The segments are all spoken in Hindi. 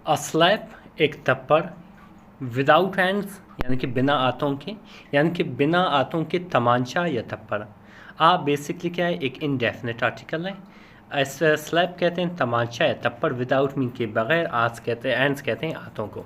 अ स्लैप एक थप्पड़, विदाउट हैंड्स यानी कि बिना हाथों के, यानी कि बिना हाथों के तमांचा या थप्पड़। आप बेसिकली क्या है, एक इनडेफिनेट आर्टिकल है। ऐसे स्लैप कहते हैं तमांचा या थप्पड़, विदाउट मीन के बगैर, हाथ कहते हैं, हैंड्स कहते हैं हाथों को।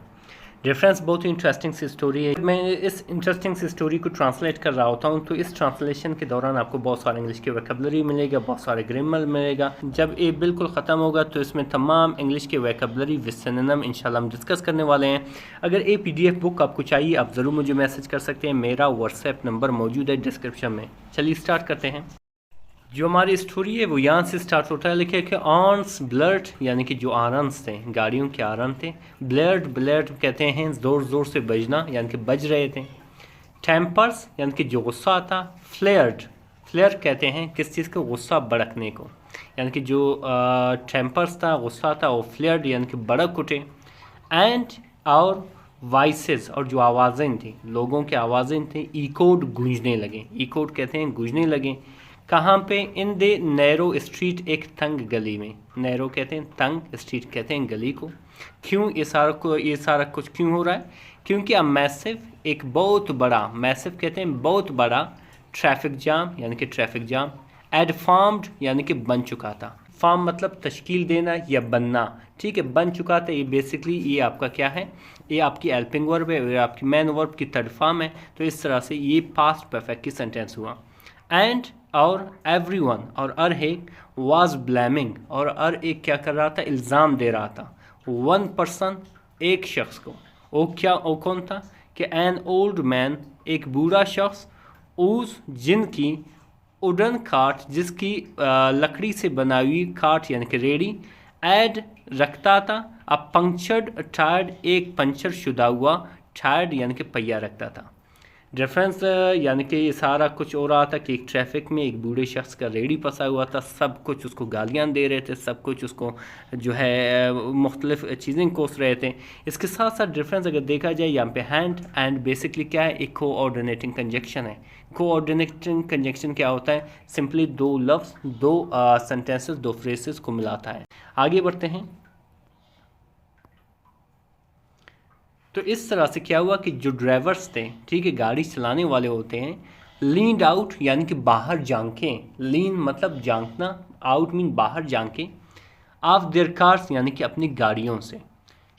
रेफरेंस बहुत ही इंटरेस्टिंग सी स्टोरी है। मैं इस इंटरेस्टिंग सी स्टोरी को ट्रांसलेट कर रहा होता हूँ, तो इस ट्रांसलेशन के दौरान आपको बहुत सारे इंग्लिश के वोकैबुलरी मिलेगा, बहुत सारे ग्रामर मिलेगा। जब ये बिल्कुल ख़त्म होगा तो इसमें तमाम इंग्लिश के वोकैबुलरी विद सिनोनिम इंशाल्लाह हम डिस्कस करने वाले हैं। अगर ये PDF बुक आपको चाहिए, आप ज़रूर मुझे मैसेज कर सकते हैं। मेरा व्हाट्सएप नंबर मौजूद है डिस्क्रिप्शन में। चलिए स्टार्ट करते हैं। जो हमारी स्टोरी है वो यहाँ से स्टार्ट होता है। लिखे कि ऑर्न्स ब्लर्ट, यानी कि जो आरन्स थे, गाड़ियों के आरन थे। ब्लर्ट ब्लर्ट कहते हैं ज़ोर ज़ोर से बजना, यानी कि बज रहे थे। टेम्पर्स यानी कि जो गुस्सा था। फ्लेयर्ड, फ्लेयर कहते हैं किस चीज़ को, गुस्सा भड़कने को, यानी कि जो टेम्पर्स था, गुस्सा था, वो फ्लेयर्ड यानी कि भड़क उठे। एंड और वॉइसेस, और जो आवाज़ें थी, लोगों की आवाज़ें थी, इकोड, गूंजने लगे। इकोड कहते हैं गूंजने लगे। कहाँ पे? इन द नैरो स्ट्रीट, एक तंग गली में। नैरो कहते हैं तंग, स्ट्रीट कहते हैं गली को। क्यों ये सारा कुछ क्यों हो रहा है? क्योंकि अब मैसिव, एक बहुत बड़ा, मैसिव कहते हैं बहुत बड़ा, ट्रैफिक जाम यानी कि ट्रैफिक जाम। एड फॉर्म्ड यानी कि बन चुका था। फॉर्म मतलब तश्कील देना या बनना, ठीक है, बन चुका था। ये बेसिकली ये आपका क्या है, ये आपकी हेल्पिंग वर्ब है, ये आपकी मेन वर्ब की थर्ड फॉर्म है। तो इस तरह से ये पास्ट परफेक्ट की सेंटेंस हुआ। एंड और एवरीवन, और हर एक वाज ब्लेमिंग, और हर एक क्या कर रहा था, इल्ज़ाम दे रहा था। वन पर्सन, एक शख्स को। वो कौन था कि एन ओल्ड मैन, एक बूढ़ा शख्स, उस जिनकी उडन कार्ट, जिसकी लकड़ी से बनाई हुई कार्ट यानी कि रेडी, एड रखता था। अब पंक्चर्ड टायर्ड, एक पंचर शुदा हुआ, टायर्ड यानी कि पहिया रखता था। रेफरेंस यानी कि ये सारा कुछ हो रहा था कि एक ट्रैफिक में एक बूढ़े शख्स का रेडी फंसा हुआ था। सब कुछ उसको गालियाँ दे रहे थे, सब कुछ उसको जो है मुख्तलिफ चीज़ें कोस रहे थे। इसके साथ साथ रेफरेंस अगर देखा जाए यहाँ पे हैंड एंड बेसिकली क्या है, एक कोऑर्डिनेटिंग कंजक्शन है। कोऑर्डिनेटिंग कंजक्शन क्या होता है? सिंपली दो लफ्ज़, दो सेंटेंसेस, दो फ्रेजेस को मिलाता है। आगे बढ़ते हैं। तो इस तरह से क्या हुआ कि जो ड्राइवर्स थे, ठीक है, गाड़ी चलाने वाले होते हैं, लीन्ड आउट यानी कि बाहर झांकें। लीन मतलब झांकना, आउट मीन बाहर झांकें। ऑफ देयर कार्स यानी कि अपनी गाड़ियों से।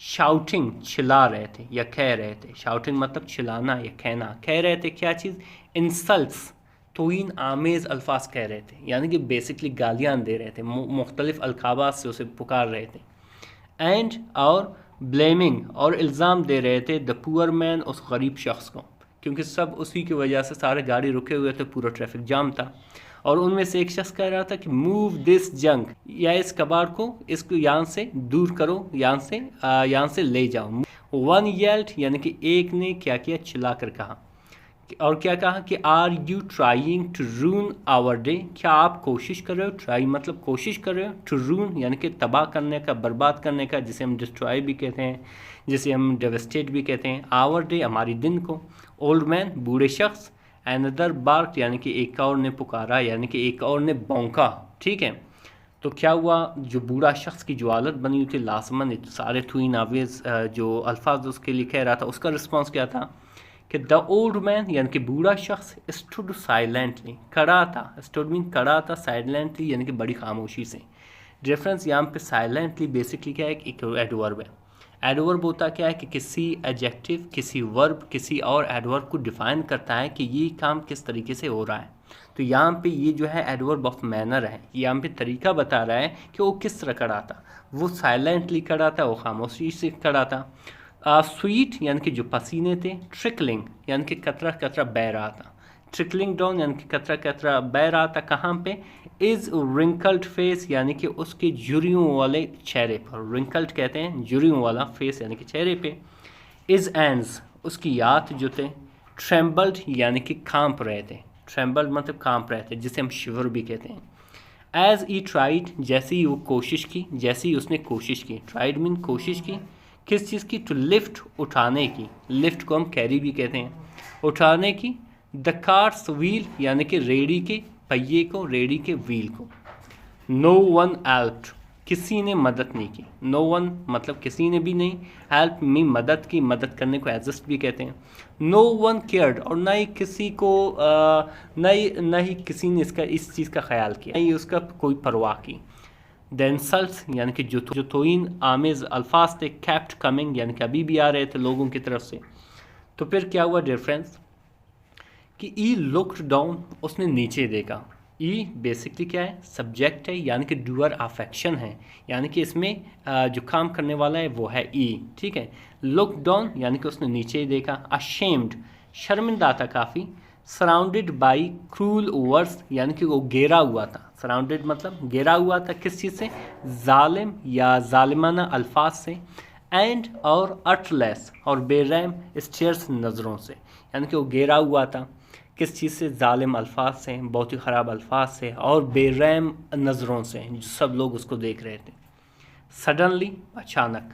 शाउटिंग चिल्ला रहे थे या कह रहे थे। शाउटिंग मतलब चिल्लाना या कहना। कह रहे थे क्या चीज़? इंसल्ट्स, तोहीन आमेज़ अल्फाज कह रहे थे, यानी कि बेसिकली गालियाँ दे रहे थे, मुख्तलिफ अलकाबात से उसे पुकार रहे थे। एंड और ब्लेमिंग, और इल्ज़ाम दे रहे थे द पुअर मैन, उस गरीब शख्स को, क्योंकि सब उसी की वजह से सारे गाड़ी रुके हुए थे, पूरा ट्रैफिक जाम था। और उनमें से एक शख्स कह रहा था कि मूव दिस जंक, या इस कबाड़ को, इसको यहाँ से दूर करो, यहाँ से ले जाओ। वन येल्ड यानी कि एक ने क्या किया, चिल्ला कर कहा। और क्या कहा कि are you trying to ruin our day, क्या आप कोशिश कर रहे हो? ट्राई मतलब कोशिश कर रहे हो, टू रून यानी कि तबाह करने का, बर्बाद करने का, जिसे हम डिस्ट्रॉय भी कहते हैं, जिसे हम डेवस्टेट भी कहते हैं। आवर डे हमारी दिन को। ओल्ड मैन बूढ़े शख्स। अनदर बार्क यानी कि एक और ने पुकारा, यानी कि एक और ने भौंका, ठीक है। तो क्या हुआ, जो बूढ़ा शख्स की जो हालत बनी हुई थी, लासमन सारे थुई नावेज जो अल्फाज उसके लिए कह रहा था, उसका रिस्पॉन्स क्या था कि द ओल्ड मैन यानी कि बूढ़ा शख्स स्टूड साइलेंटली, खड़ा था। स्टूड मीन खड़ा था, साइलेंटली यानी कि बड़ी खामोशी से। रेफरेंस यहाँ पे साइलेंटली बेसिकली क्या है, एक एडवर्ब है। एडवर्ब होता क्या है कि किसी एडजेक्टिव, किसी वर्ब, किसी और एडवर्ब को डिफाइन करता है कि ये काम किस तरीके से हो रहा है। तो यहाँ पे ये जो है एडवर्ब ऑफ मैनर है, यहाँ पे तरीका बता रहा है कि वो किस तरह खड़ा था। वो साइलेंटली खड़ा था, वो खामोशी से खड़ा था। स्वीट यानी कि जो पसीने थे। ट्रिकलिंग यानी कि कतरा कतरा बह रहा था। ट्रिकलिंग डाउन यानी कि कतरा कतरा बह रहा था। कहाँ पे? इज़ रिंकल्ड फेस यानी कि उसके झुर्रियों वाले चेहरे पर। रिंकल्ड कहते हैं झुर्रियों वाला, फेस यानी कि चेहरे पे। इज़ एंड्स उसकी हाथ जो थे। ट्रेम्बल्ड यानी कि कांप रहे थे। ट्रेम्बल्ड मतलब कांप रहे थे, जिसे हम शिवर भी कहते हैं। एज ई ट्राइड जैसे ही वो कोशिश की, जैसे ही उसने कोशिश की। ट्राइड मीन कोशिश की, किस चीज़ की? टू लिफ्ट उठाने की। लिफ्ट को हम कैरी भी कहते हैं, उठाने की। द कार्ट्स व्हील यानी कि रेडी के पहिए को, रेडी के व्हील को। नो वन हेल्प्ड किसी ने मदद नहीं की। नो वन मतलब किसी ने भी नहीं, हेल्प मी मदद की, मदद करने को एग्जिस्ट भी कहते हैं। नो वन केयर्ड और ना ही किसी को ना ही किसी ने इस चीज़ का ख्याल किया, ना ही उसका कोई परवाह की। द इंसल्ट्स यानी कि जो तोइन आमेज अल्फाज थे कैप्ट कमिंग यानी कि अभी भी आ रहे थे लोगों की तरफ से। तो फिर क्या हुआ डियर फ्रेंड्स कि ई लुक्ड डाउन, उसने नीचे देखा। ई बेसिकली क्या है, सब्जेक्ट है यानी कि डूअर अफेक्शन है, यानी कि इसमें जो काम करने वाला है वो है ई, ठीक है। लुक डाउन यानी कि उसने नीचे देखा। अशेम्ड शर्मिंदा था काफ़ी। सराउंडेड बाई क्रूल वर्ड्स यानी कि वो घेरा हुआ था। सराउंडेड मतलब घेरा हुआ था किस चीज़ से, जालिम या जालिमाना अल्फाज से। एंड और अटलेस और बेरहम स्टेयर्स नज़रों से, यानी कि वो घेरा हुआ था किस चीज़ से, जालिम अल्फाज से, बहुत ही ख़राब अल्फाज से और बेरहम नज़रों से, जो सब लोग उसको देख रहे थे। सडनली अचानक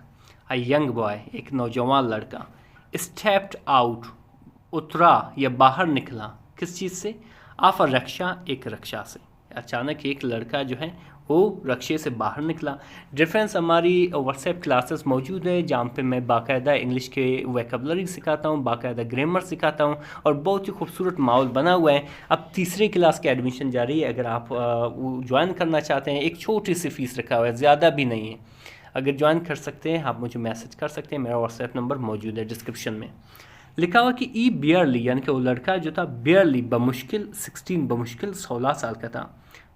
अ यंग बॉय एक नौजवान लड़का स्टेप्ड आउट उतरा या बाहर निकला किस चीज़ से, ऑफ अ रक्षा एक रक्षा से। अचानक एक लड़का जो है वो रक्षे से बाहर निकला। डिफरेंस हमारी व्हाट्सएप क्लासेस मौजूद है जहाँ पे मैं बाकायदा इंग्लिश के वोकैबुलरी सिखाता हूँ, बाकायदा ग्रामर सिखाता हूँ और बहुत ही खूबसूरत माहौल बना हुआ है। अब तीसरी क्लास की एडमिशन जारी है, अगर आप ज्वाइन करना चाहते हैं, एक छोटी सी फ़ीस रखा हुआ है, ज़्यादा भी नहीं है। अगर ज्वाइन कर सकते हैं आप मुझे मैसेज कर सकते हैं, मेरा व्हाट्सएप नंबर मौजूद है डिस्क्रिप्शन में। लिखा हुआ कि ई बियरली यानी कि वो लड़का जो था बियरली बमुश्किल 16 बमुश्किल 16 साल का था।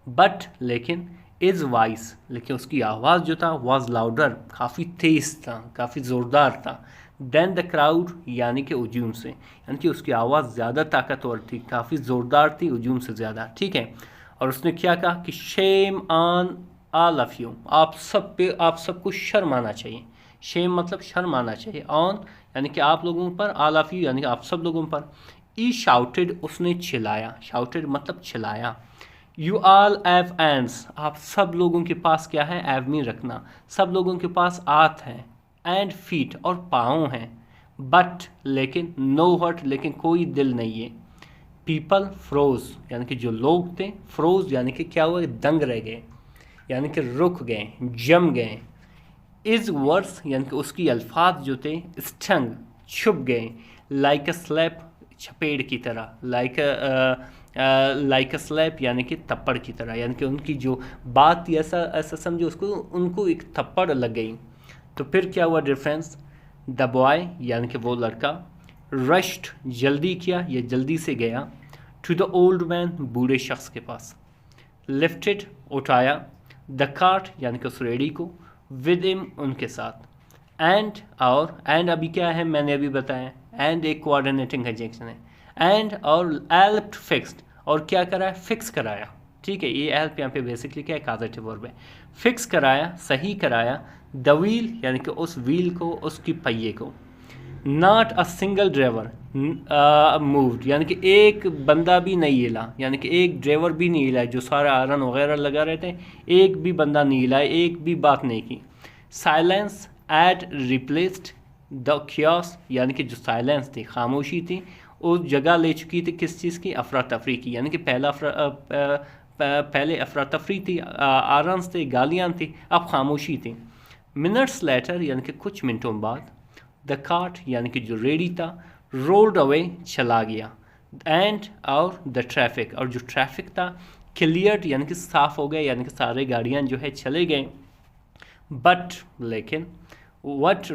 बट लेकिन इज़ वॉइस लेकिन उसकी आवाज़ जो था वॉज लाउडर काफ़ी तेज़ था, काफ़ी ज़ोरदार था। देन द क्राउड यानी कि उजूम से, यानी कि उसकी आवाज़ ज़्यादा ताकतवर थी, काफ़ी ज़ोरदार थी उजूम से ज़्यादा, ठीक है। और उसने क्या कहा कि shame on all of you, आप सब पे आप सबको शर्म आना चाहिए। शेम मतलब शर्म आना चाहिए, ऑन यानी कि आप लोगों पर, ऑल ऑफ यू यानी कि आप सब लोगों पर। ई शाउटेड उसने चिल्लाया, शाउटेड मतलब चिल्लाया। यू ऑल हैव एंड्स आप सब लोगों के पास क्या है, हैव में रखना, सब लोगों के पास हाथ हैं, एंड फीट और पाँव हैं, बट लेकिन नो हर्ट लेकिन कोई दिल नहीं है। पीपल फ्रोज यानी कि जो लोग थे, फ्रोज यानी कि क्या हुआ, दंग रह गए यानी कि रुक गए, जम गए। इज वर्ड्स यानी कि उसकी अल्फाज जो थे, स्टंग छुप गए, लाइक अ स्लैप छपेड़ की तरह, लाइक अ स्लैप यानी कि थप्पड़ की तरह, यानी कि उनकी जो बात थी ऐसा ऐसा समझो उसको, उनको एक थप्पड़ लग गई। तो फिर क्या हुआ डिफरेंस, द बॉय यानी कि वो लड़का, रश्ड जल्दी किया या जल्दी से गया, टू द ओल्ड मैन बूढ़े शख्स के पास, लिफ्टेड उठाया, द कार्ट यानी कि उस रेडी को, विद हिम उनके साथ, एंड और एंड अभी क्या है मैंने अभी बताया, एंड एक कोऑर्डिनेटिंग कंजंक्शन है, एंड और हेल्प्ड फिक्स्ड और क्या कराया, फिक्स कराया, ठीक है। ये हेल्प यहाँ पे बेसिकली क्या है, काजेटिव वर्ब है। फिक्स कराया, सही कराया, द व्हील यानी कि उस व्हील को, उसकी पहिए को। Not a single driver moved यानी कि एक बंदा भी नहीं हिला, यानी कि एक ड्राइवर भी नहीं हिला, जो सारा आयरन वगैरह लगा रहे थे एक भी बंदा नहीं हिला, एक भी बात नहीं की। Silence at replaced the chaos यानी कि जो साइलेंस थी, खामोशी थी, उस जगह ले चुकी थी किस चीज़ की, अफरा तफरी की, यानी कि पहले अफरा तफरी थी, आरन्स थे, गालियाँ थी, अब खामोशी थी। मिनट्स लेटर यानी कि कुछ मिनटों बाद, द कार्ट यानी कि जो रेडी था, रोल्ड अवे चला गया, एंड और द ट्रैफिक और जो ट्रैफिक था, क्लियर्ड यानी कि साफ़ हो गए, यानी कि सारे गाड़ियाँ जो है चले गए। बट लेकिन what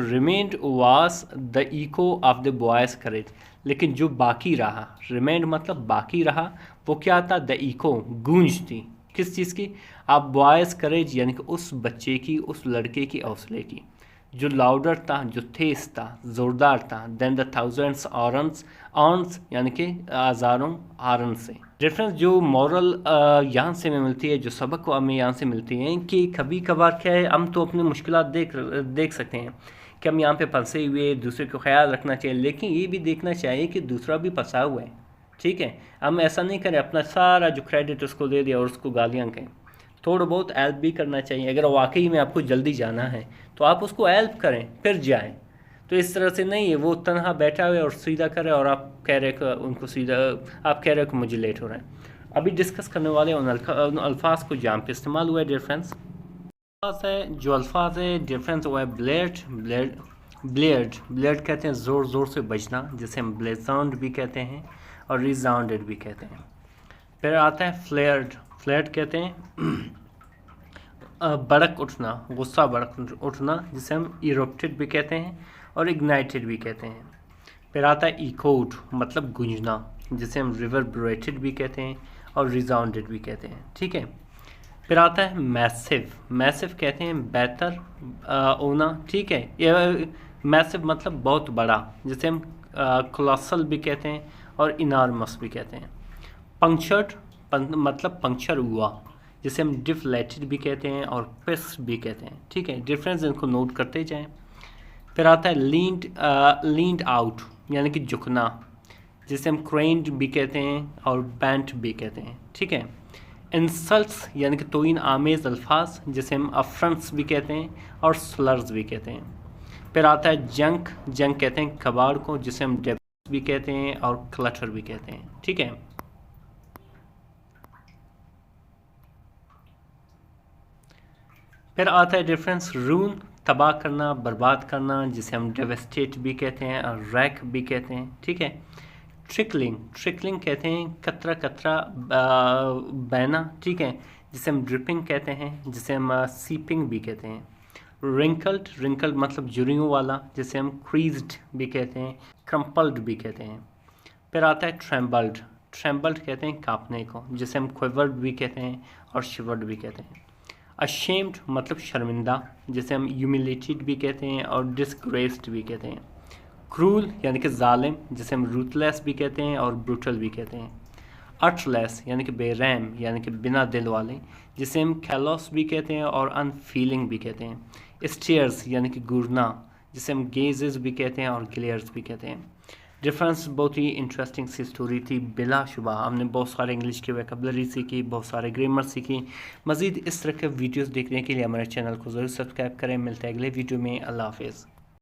remained was the echo of the boy's courage लेकिन जो बाकी रहा, remained मतलब बाकी रहा, वो क्या था, the echo गूंज थी किस चीज़ की, आप बॉयज़ करेज यानी कि उस बच्चे की, उस लड़के की हौसले की, जो लाउडर था, जो तेज था, ज़ोरदार था, देन द थाउजेंड्स ऑर्न्स यानी कि हज़ारों आरन से। डिफरेंस जो मॉरल यहाँ से हमें मिलती है, जो सबक हमें यहाँ से मिलती है कि कभी कभार क्या है, हम तो अपनी मुश्किलात देख सकते हैं कि हम यहाँ पे फंसे हुए, दूसरे को ख्याल रखना चाहिए, लेकिन ये भी देखना चाहिए कि दूसरा भी फंसा हुआ है, ठीक है। हम ऐसा नहीं करें अपना सारा जो क्रेडिट उसको दे दिया और उसको गालियाँ कहें, थोड़ा बहुत हेल्प भी करना चाहिए। अगर वाकई में आपको जल्दी जाना है तो आप उसको हेल्प करें फिर जाएं। तो इस तरह से नहीं है वो तनहा बैठा हुआ है और सीधा करे और आप कह रहे कि उनको सीधा, आप कह रहे हो कि मुझे लेट हो रहा है। अभी डिस्कस करने वाले उन अल्फाज को जहाँ पे इस्तेमाल हुआ है डियर फ्रेंड्स, जो अल्फाज है डिफरेंस वो है ब्लेड ब्लेड ब्लेड ब्लेड कहते हैं ज़ोर ज़ोर से बजना, जिसे हम ब्लेसाउंड भी कहते हैं और रिजाउंडेड भी कहते हैं। फिर आता है फ्लेयर्ड। फ्लेयर्ड कहते हैं भड़क उठना, गुस्सा भड़क उठना, जिसे हम इरोप्टेड भी कहते हैं और इग्नाइटेड भी कहते हैं। फिर आता है इकोड, मतलब गूंजना, जिसे हम रिवर्बरेटेड भी कहते हैं और रिजाउंडेड भी कहते हैं। ठीक है। फिर आता है मैसिव। मैसिव कहते हैं बेहतर होना। ठीक है। ये मैसिव मतलब बहुत बड़ा, जिसे हम कोलोसल भी कहते हैं और इनार्मस भी कहते हैं। पंक्चर्ड मतलब पंक्चर हुआ, जिसे हम डिफ्लेटेड भी कहते हैं और पिस्ड भी कहते हैं। ठीक है। डिफरेंस इनको नोट करते जाएं। फिर आता है लीन्ड आउट, यानी कि झुकना, जिसे हम क्रेन्ड भी कहते हैं और बेंट भी कहते हैं। ठीक है। इंसल्ट्स यानी कि तोइन आमेज़ अल्फाज, जिसे हम अफ्रंट्स भी कहते हैं और स्लर्स भी कहते हैं। फिर आता है जंक। जंक कहते हैं कबाड़ को, जिसे हम डेब्स भी कहते हैं और क्लटर भी कहते हैं। ठीक है। फिर आता है डिफरेंस रून, तबाह करना, बर्बाद करना, जिसे हम डेवेस्टेट भी कहते हैं और रैक भी कहते हैं। ठीक है। ट्रिकलिंग। ट्रिकलिंग कहते हैं कतरा कतरा बहना। ठीक है। जिसे हम ड्रिपिंग कहते हैं, जिसे हम सीपिंग भी कहते हैं। रिंकल्ड। रिंकल्ड मतलब जुरियों वाला, जिसे हम क्रीज्ड भी कहते हैं, क्रम्पल्ड भी कहते हैं। फिर आता है ट्रेम्बल्ड। ट्रेम्बल्ड कहते हैं कांपने को, जिसे हम क्विवर्ड भी कहते हैं और शिवर्ड भी कहते हैं। अशेम्ड मतलब शर्मिंदा, जिसे हम ह्यूमिलेटेड भी कहते हैं और डिसग्रेस्ड भी कहते हैं। क्रूल यानी कि जालिम, जिसे हम रूथलेस भी कहते हैं और ब्रूटल भी कहते हैं। अर्थलेस यानी कि बेरहम, यानी कि बिना दिल वाले, जिसे हम कैलोस भी कहते हैं और अनफीलिंग भी कहते हैं। स्टेयर्स यानी कि घूरना, जिसे हम गेजेस भी कहते हैं और ग्लेयर्स भी कहते हैं। डिफरेंस बहुत ही इंटरेस्टिंग सी स्टोरी थी। बिलाशुबा हमने बहुत सारे इंग्लिश की वोकैबुलरी सीखी, बहुत सारे ग्रामर सीखी। मज़ीद इस तरह के वीडियोस देखने के लिए हमारे चैनल को ज़रूर सब्सक्राइब करें। मिलते हैं अगले वीडियो में। अल्लाह हाफिज़।